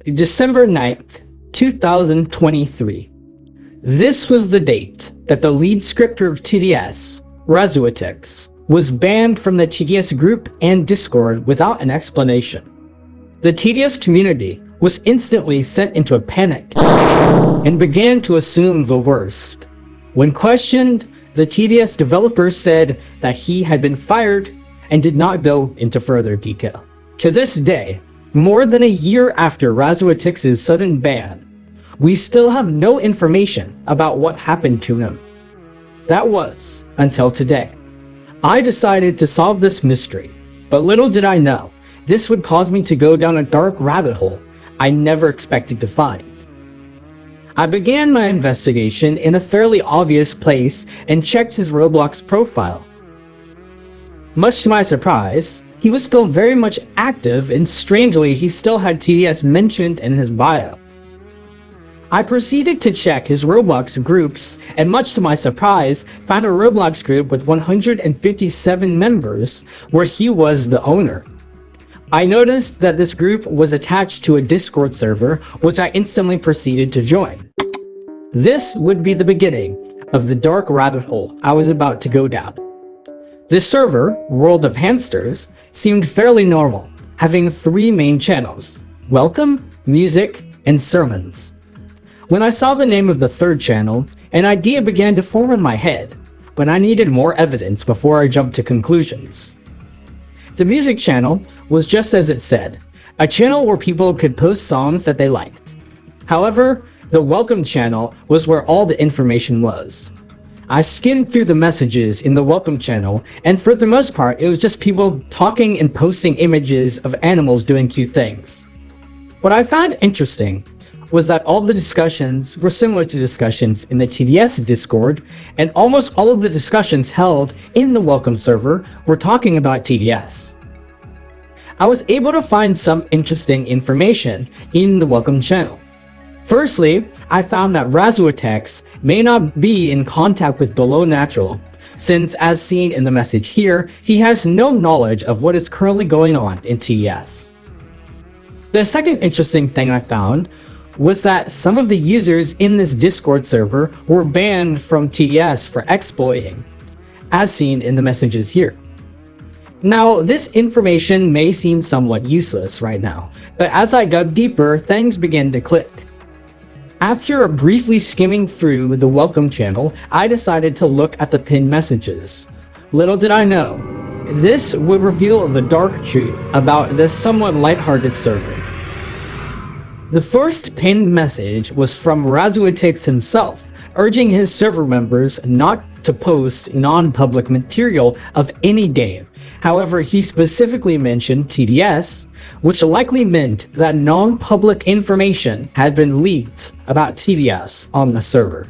December 9th, 2023. This was the date that the lead scripter of TDS, Razuix, was banned from the TDS group and Discord without an explanation. The TDS community was instantly sent into a panic and began to assume the worst. When questioned, the TDS developer said that he had been fired and did not go into further detail. To this day, more than a year after Razuix's sudden ban, we still have no information about what happened to him. That was until today. I decided to solve this mystery, but little did I know, this would cause me to go down a dark rabbit hole I never expected to find. I began my investigation in a fairly obvious place and checked his Roblox profile. Much to my surprise, he was still very much active, and strangely, he still had TDS mentioned in his bio. I proceeded to check his Roblox groups, and much to my surprise, found a Roblox group with 157 members, where he was the owner. I noticed that this group was attached to a Discord server, which I instantly proceeded to join. This would be the beginning of the dark rabbit hole I was about to go down. This server, World of Hamsters, seemed fairly normal, having 3 main channels: Welcome, Music, and Sermons. When I saw the name of the 3rd channel, an idea began to form in my head, but I needed more evidence before I jumped to conclusions. The Music channel was just as it said, a channel where people could post songs that they liked. However, the Welcome channel was where all the information was. I skimmed through the messages in the Welcome channel, and for the most part, it was just people talking and posting images of animals doing cute things. What I found interesting was that all the discussions were similar to discussions in the TDS Discord, and almost all of the discussions held in the Welcome server were talking about TDS. I was able to find some interesting information in the Welcome channel. Firstly, I found that Razuix may not be in contact with Below Natural, since as seen in the message here, he has no knowledge of what is currently going on in TDS. The second interesting thing I found was that some of the users in this Discord server were banned from TDS for exploiting, as seen in the messages here. Now, this information may seem somewhat useless right now, but as I dug deeper, things began to click. After briefly skimming through the Welcome channel, I decided to look at the pinned messages. Little did I know, this would reveal the dark truth about this somewhat lighthearted server. The first pinned message was from Razuix himself, urging his server members not to post non-public material of any name. However, he specifically mentioned TDS, which likely meant that non-public information had been leaked about TDS on the server.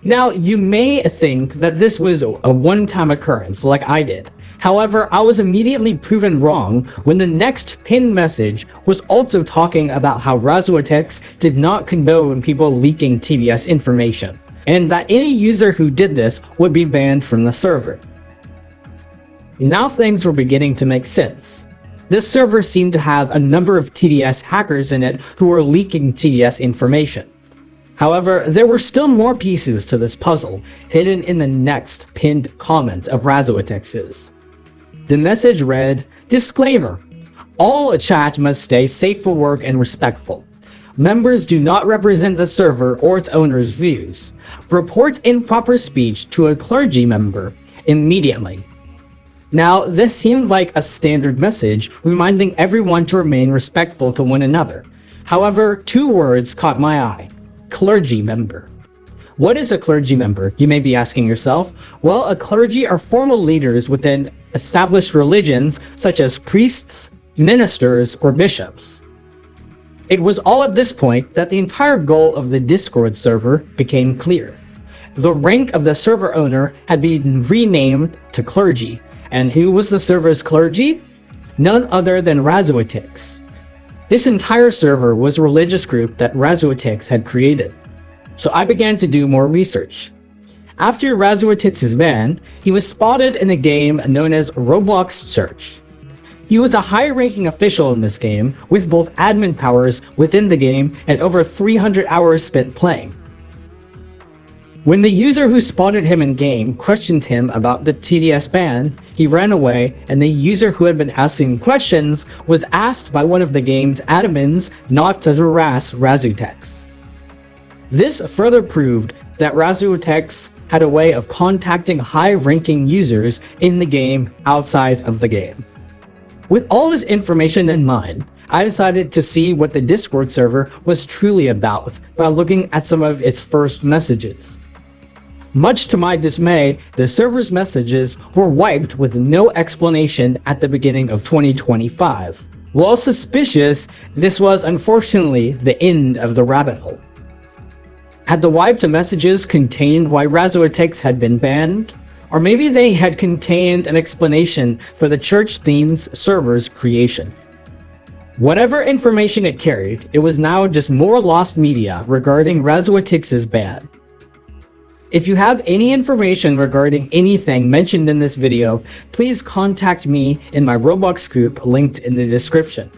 Now, you may think that this was a one-time occurrence like I did. However, I was immediately proven wrong when the next pinned message was also talking about how Razuix did not condone people leaking TDS information, and that any user who did this would be banned from the server. Now things were beginning to make sense. This server seemed to have a number of TDS hackers in it who were leaking TDS information. However, there were still more pieces to this puzzle hidden in the next pinned comment of Razuix's. The message read, "Disclaimer. All chat must stay safe for work and respectful. Members do not represent the server or its owner's views. Report improper speech to a clergy member immediately." Now, this seemed like a standard message, reminding everyone to remain respectful to one another. However, 2 words caught my eye: clergy member. What is a clergy member, you may be asking yourself? Well, a clergy are formal leaders within established religions such as priests, ministers, or bishops. It was all at this point that the entire goal of the Discord server became clear. The rank of the server owner had been renamed to clergy, and who was the server's clergy? None other than Razuix. This entire server was a religious group that Razuix had created. So I began to do more research. After Razuix's ban, he was spotted in a game known as Roblox Search. He was a high-ranking official in this game, with both admin powers within the game and over 300 hours spent playing. When the user who spotted him in-game questioned him about the TDS ban, he ran away, and the user who had been asking questions was asked by one of the game's admins not to harass Razuix. This further proved that Razuix had a way of contacting high-ranking users in the game outside of the game. With all this information in mind, I decided to see what the Discord server was truly about by looking at some of its first messages. Much to my dismay, the server's messages were wiped with no explanation at the beginning of 2025. While suspicious, this was unfortunately the end of the rabbit hole. Had the wiped messages contained why Razuix had been banned? Or maybe they had contained an explanation for the church-themed server's creation. Whatever information it carried, it was now just more lost media regarding Razuix's ban. If you have any information regarding anything mentioned in this video, please contact me in my Roblox group linked in the description.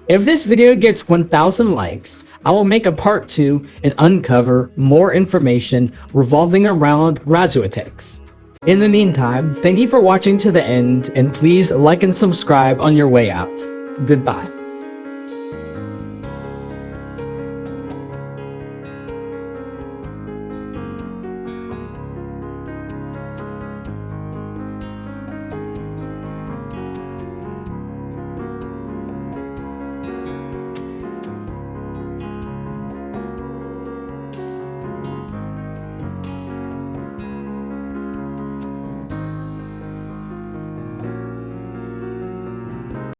If this video gets 1,000 likes, I will make a part 2 and uncover more information revolving around Razuix. In the meantime, thank you for watching to the end, and please like and subscribe on your way out. Goodbye.